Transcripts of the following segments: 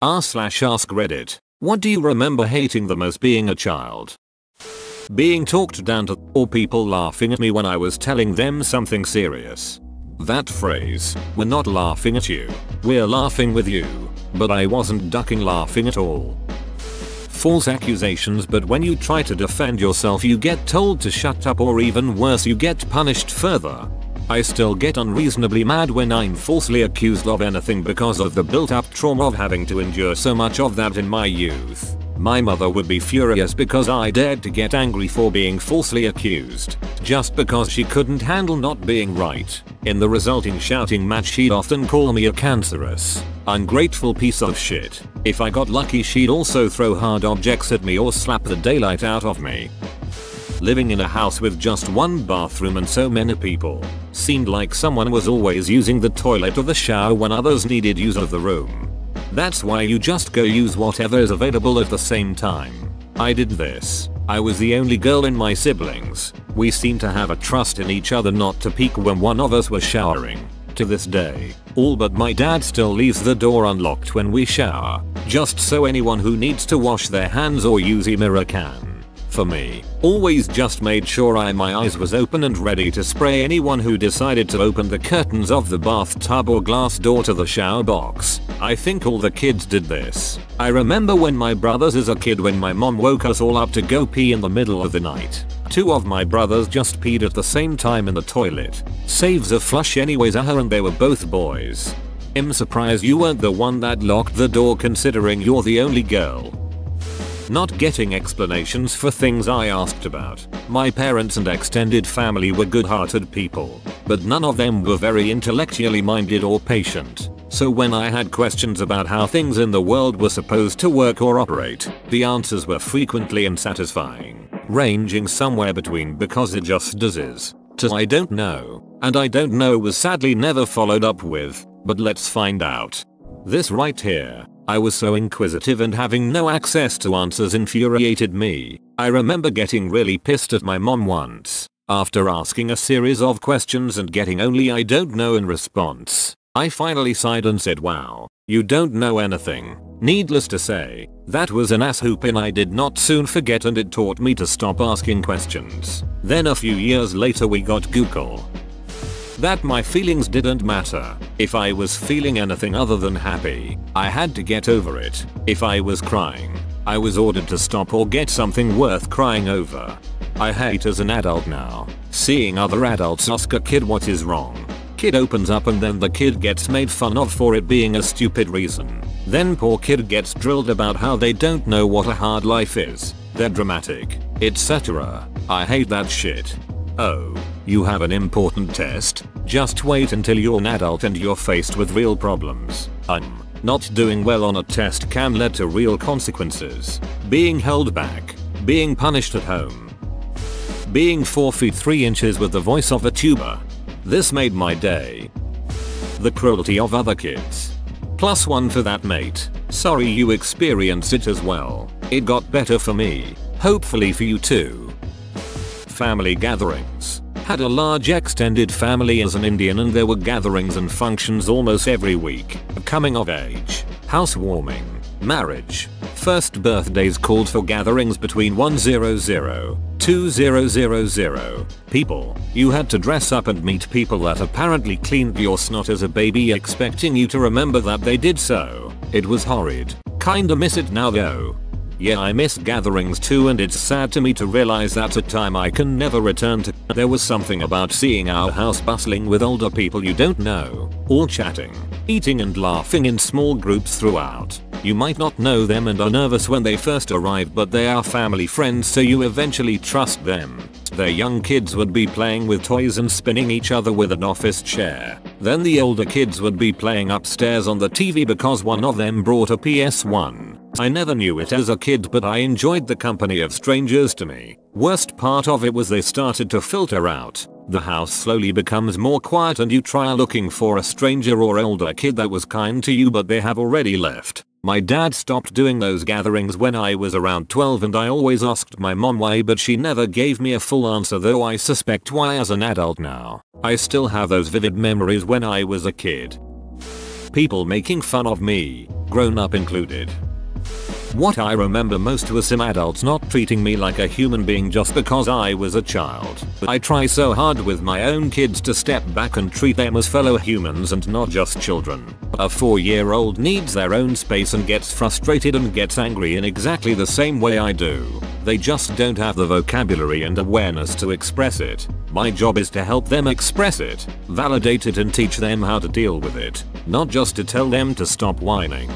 r/ask Reddit. What do you remember hating the most being a child? Being talked down to, or people laughing at me when I was telling them something serious. That phrase, "we're not laughing at you, we're laughing with you," but I wasn't ducking laughing at all. False accusations, but when you try to defend yourself you get told to shut up, or even worse, you get punished further. I still get unreasonably mad when I'm falsely accused of anything because of the built-up trauma of having to endure so much of that in my youth. My mother would be furious because I dared to get angry for being falsely accused, just because she couldn't handle not being right. In the resulting shouting match she'd often call me a cancerous, ungrateful piece of shit. If I got lucky she'd also throw hard objects at me or slap the daylight out of me. Living in a house with just one bathroom and so many people, seemed like someone was always using the toilet or the shower when others needed use of the room. That's why you just go use whatever is available at the same time. I did this. I was the only girl in my siblings. We seemed to have a trust in each other not to peek when one of us was showering. To this day, all but my dad still leaves the door unlocked when we shower, just so anyone who needs to wash their hands or use a mirror can. For me, always just made sure my eyes was open and ready to spray anyone who decided to open the curtains of the bathtub or glass door to the shower box. I think all the kids did this. I remember when my brothers as a kid when my mom woke us all up to go pee in the middle of the night. Two of my brothers just peed at the same time in the toilet. Saves a flush anyways, and they were both boys. I'm surprised you weren't the one that locked the door considering you're the only girl. Not getting explanations for things I asked about. My parents and extended family were good-hearted people, but none of them were very intellectually minded or patient. So when I had questions about how things in the world were supposed to work or operate, the answers were frequently unsatisfying, ranging somewhere between "because it just does" to "I don't know," and "I don't know" was sadly never followed up with "but let's find out." This right here, I was so inquisitive and having no access to answers infuriated me. I remember getting really pissed at my mom once. After asking a series of questions and getting only "I don't know" in response, I finally sighed and said, "Wow, you don't know anything." Needless to say, that was an ass whooping I did not soon forget, and it taught me to stop asking questions. Then a few years later we got Google. That my feelings didn't matter. If I was feeling anything other than happy, I had to get over it. If I was crying, I was ordered to stop or get something worth crying over. I hate as an adult now, seeing other adults ask a kid what is wrong. Kid opens up and then the kid gets made fun of for it being a stupid reason. Then poor kid gets drilled about how they don't know what a hard life is. They're dramatic, etc. I hate that shit. Oh, you have an important test? Just wait until you're an adult and you're faced with real problems. Not doing well on a test can lead to real consequences. Being held back. Being punished at home. Being 4 feet 3 inches with the voice of a tuba. This made my day. The cruelty of other kids. +1 for that, mate. Sorry you experienced it as well. It got better for me. Hopefully for you too. Family gatherings. Had a large extended family as an Indian and there were gatherings and functions almost every week. Coming of age, housewarming, marriage, first birthdays called for gatherings between 100 2000 people. You had to dress up and meet people that apparently cleaned your snot as a baby expecting you to remember that they did so. It was horrid. Kinda miss it now though. Yeah, I miss gatherings too, and it's sad to me to realize that's a time I can never return to. There was something about seeing our house bustling with older people you don't know, all chatting, eating and laughing in small groups throughout. You might not know them and are nervous when they first arrive, but they are family friends so you eventually trust them. Their young kids would be playing with toys and spinning each other with an office chair. Then the older kids would be playing upstairs on the TV because one of them brought a PS1. I never knew it as a kid, but I enjoyed the company of strangers to me. Worst part of it was they started to filter out. The house slowly becomes more quiet and you try looking for a stranger or older kid that was kind to you, but they have already left. My dad stopped doing those gatherings when I was around 12 and I always asked my mom why, but she never gave me a full answer, though I suspect why as an adult now. I still have those vivid memories when I was a kid. people making fun of me, grown up included. What I remember most was some adults not treating me like a human being just because I was a child. I try so hard with my own kids to step back and treat them as fellow humans and not just children. A 4-year-old needs their own space and gets frustrated and gets angry in exactly the same way I do. They just don't have the vocabulary and awareness to express it. My job is to help them express it, validate it and teach them how to deal with it, not just to tell them to stop whining.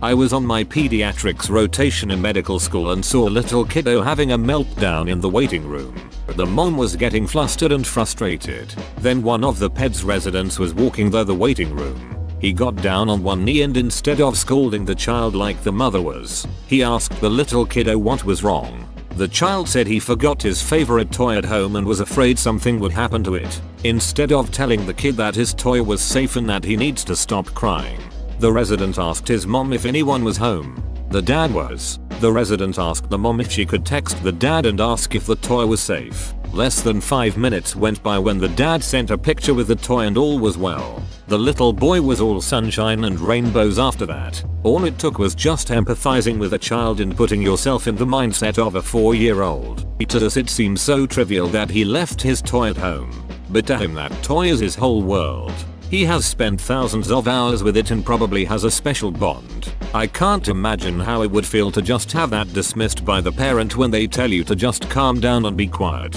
I was on my pediatrics rotation in medical school and saw a little kiddo having a meltdown in the waiting room. The mom was getting flustered and frustrated. Then one of the PEDS residents was walking the waiting room. He got down on one knee and instead of scolding the child like the mother was, he asked the little kiddo what was wrong. The child said he forgot his favorite toy at home and was afraid something would happen to it, instead of telling the kid that his toy was safe and that he needs to stop crying. The resident asked his mom if anyone was home. The dad was. The resident asked the mom if she could text the dad and ask if the toy was safe. Less than 5 minutes went by when the dad sent a picture with the toy and all was well. The little boy was all sunshine and rainbows after that. All it took was just empathizing with a child and putting yourself in the mindset of a 4-year-old. To us it seems so trivial that he left his toy at home. But to him that toy is his whole world. He has spent thousands of hours with it and probably has a special bond. I can't imagine how it would feel to just have that dismissed by the parent when they tell you to just calm down and be quiet.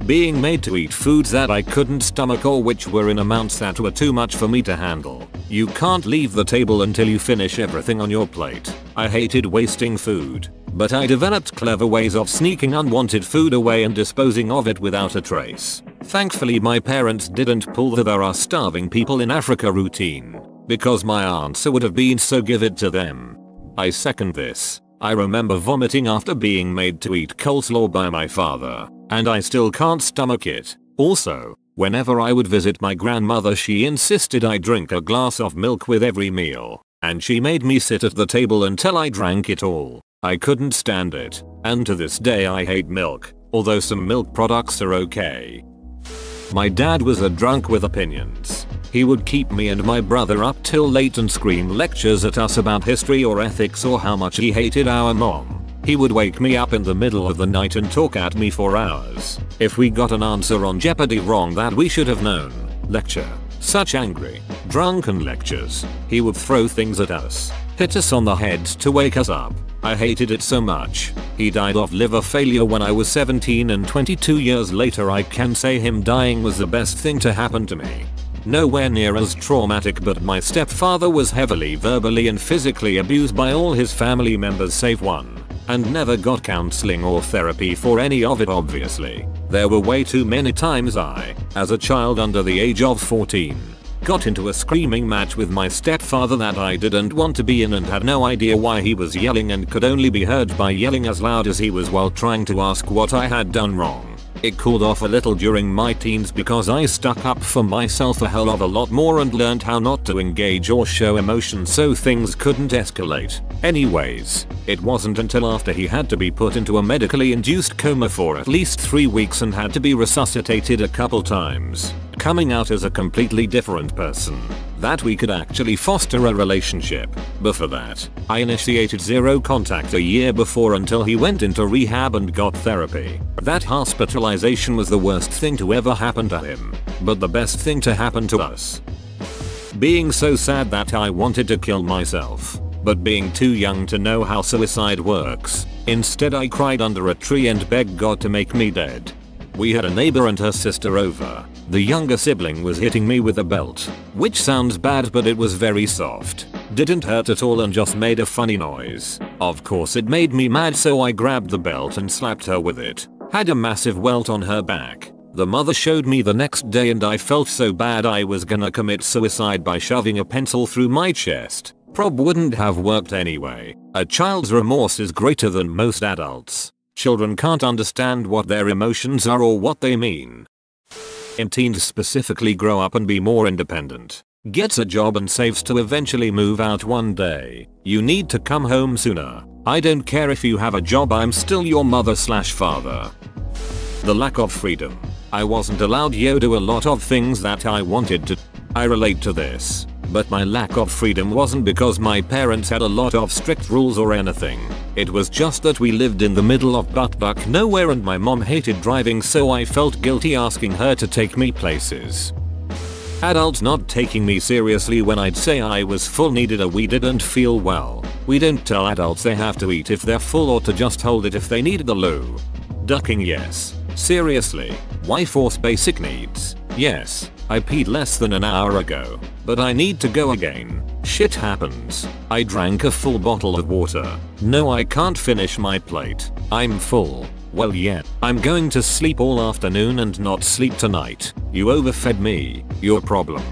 Being made to eat foods that I couldn't stomach or which were in amounts that were too much for me to handle. You can't leave the table until you finish everything on your plate. I hated wasting food, but I developed clever ways of sneaking unwanted food away and disposing of it without a trace. Thankfully my parents didn't pull the "there are starving people in Africa" routine, because my answer would have been "so give it to them." I second this. I remember vomiting after being made to eat coleslaw by my father, and I still can't stomach it. Also, whenever I would visit my grandmother she insisted I drink a glass of milk with every meal, and she made me sit at the table until I drank it all. I couldn't stand it, and to this day I hate milk, although some milk products are okay. My dad was a drunk with opinions. He would keep me and my brother up till late and scream lectures at us about history or ethics or how much he hated our mom. He would wake me up in the middle of the night and talk at me for hours. If we got an answer on Jeopardy wrong that we should have known. Lecture. Such angry, drunken lectures. He would throw things at us, hit us on the heads to wake us up. I hated it so much. He died of liver failure when I was 17 and 22 years later I can say him dying was the best thing to happen to me. Nowhere near as traumatic, but my stepfather was heavily verbally and physically abused by all his family members save one, and never got counseling or therapy for any of it obviously. There were way too many times I, as a child under the age of 14, got into a screaming match with my stepfather that I didn't want to be in and had no idea why he was yelling and could only be heard by yelling as loud as he was while trying to ask what I had done wrong. It cooled off a little during my teens because I stuck up for myself a hell of a lot more and learned how not to engage or show emotion so things couldn't escalate. Anyways, it wasn't until after he had to be put into a medically induced coma for at least 3 weeks and had to be resuscitated a couple times, coming out as a completely different person, that we could actually foster a relationship. Before that, I initiated zero contact a year before until he went into rehab and got therapy. That hospitalization was the worst thing to ever happen to him, but the best thing to happen to us. Being so sad that I wanted to kill myself, but being too young to know how suicide works. Instead I cried under a tree and begged God to make me dead. We had a neighbor and her sister over. The younger sibling was hitting me with a belt, which sounds bad but it was very soft. Didn't hurt at all and just made a funny noise. Of course it made me mad so I grabbed the belt and slapped her with it. Had a massive welt on her back. The mother showed me the next day and I felt so bad I was gonna commit suicide by shoving a pencil through my chest. Prob wouldn't have worked anyway. A child's remorse is greater than most adults. Children can't understand what their emotions are or what they mean. Teens specifically grow up and be more independent. Gets a job and saves to eventually move out one day. You need to come home sooner. I don't care if you have a job, I'm still your mother/father. The lack of freedom. I wasn't allowed to do a lot of things that I wanted to. I relate to this. But my lack of freedom wasn't because my parents had a lot of strict rules or anything. It was just that we lived in the middle of butt nowhere and my mom hated driving, so I felt guilty asking her to take me places. Adults not taking me seriously when I'd say I was full needed a we didn't feel well. We don't tell adults they have to eat if they're full or to just hold it if they need the loo. Ducking, yes. Seriously. Why force basic needs? Yes. I peed less than an hour ago, but I need to go again. Shit happens. I drank a full bottle of water. No, I can't finish my plate. I'm full. Well, yeah, I'm going to sleep all afternoon and not sleep tonight. You overfed me. Your problem.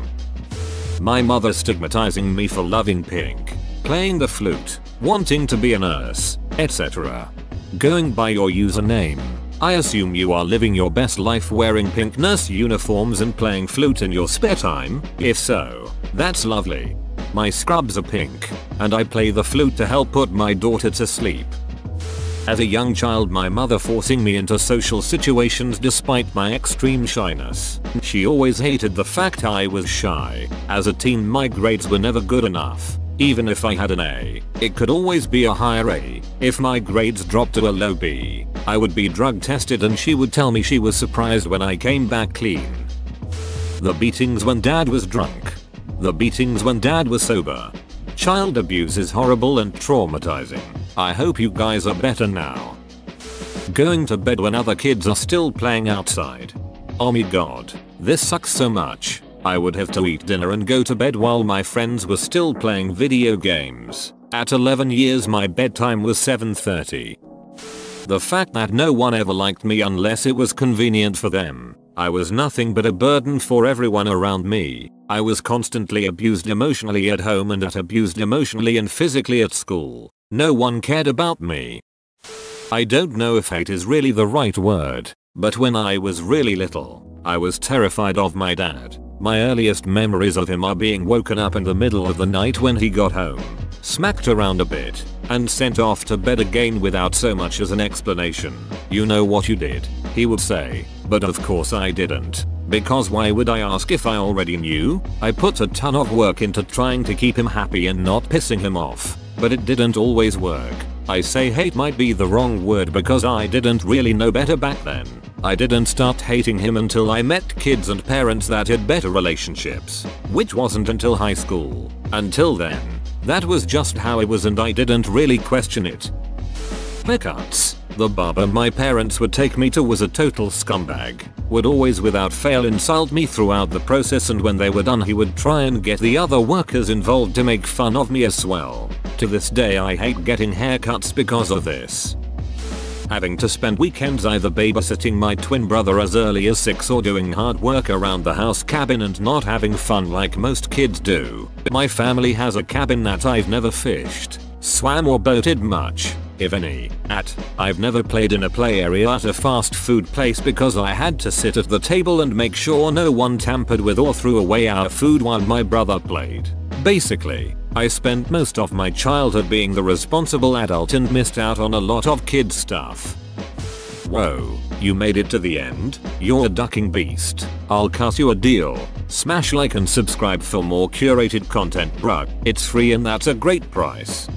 My mother stigmatizing me for loving pink, playing the flute, wanting to be a nurse, etc. Going by your username. I assume you are living your best life wearing pink nurse uniforms and playing flute in your spare time. If so, that's lovely. My scrubs are pink, and I play the flute to help put my daughter to sleep. As a young child, my mother forcing me into social situations despite my extreme shyness. She always hated the fact I was shy. As a teen, my grades were never good enough. Even if I had an A, it could always be a higher A. If my grades dropped to a low B, I would be drug tested and she would tell me she was surprised when I came back clean. The beatings when dad was drunk. The beatings when dad was sober. Child abuse is horrible and traumatizing. I hope you guys are better now. Going to bed when other kids are still playing outside. Oh my god, this sucks so much. I would have to eat dinner and go to bed while my friends were still playing video games. At 11 years my bedtime was 7:30. The fact that no one ever liked me unless it was convenient for them. I was nothing but a burden for everyone around me. I was constantly abused emotionally at home and abused emotionally and physically at school. No one cared about me. I don't know if hate is really the right word, but when I was really little, I was terrified of my dad. My earliest memories of him are being woken up in the middle of the night when he got home, smacked around a bit, and sent off to bed again without so much as an explanation. You know what you did, he would say, but of course I didn't. Because why would I ask if I already knew? I put a ton of work into trying to keep him happy and not pissing him off, but it didn't always work. I say hate might be the wrong word because I didn't really know better back then. I didn't start hating him until I met kids and parents that had better relationships, which wasn't until high school. Until then, that was just how it was and I didn't really question it. Haircuts. The barber my parents would take me to was a total scumbag. Would always without fail insult me throughout the process, and when they were done he would try and get the other workers involved to make fun of me as well. To this day I hate getting haircuts because of this. Having to spend weekends either babysitting my twin brother as early as 6 or doing hard work around the house cabin and not having fun like most kids do. My family has a cabin that I've never fished, swam or boated much, if any, at. I've never played in a play area at a fast food place because I had to sit at the table and make sure no one tampered with or threw away our food while my brother played. Basically, I spent most of my childhood being the responsible adult and missed out on a lot of kid stuff. Whoa, you made it to the end? You're a ducking beast. I'll cut you a deal. Smash like and subscribe for more curated content, bruh. It's free and that's a great price.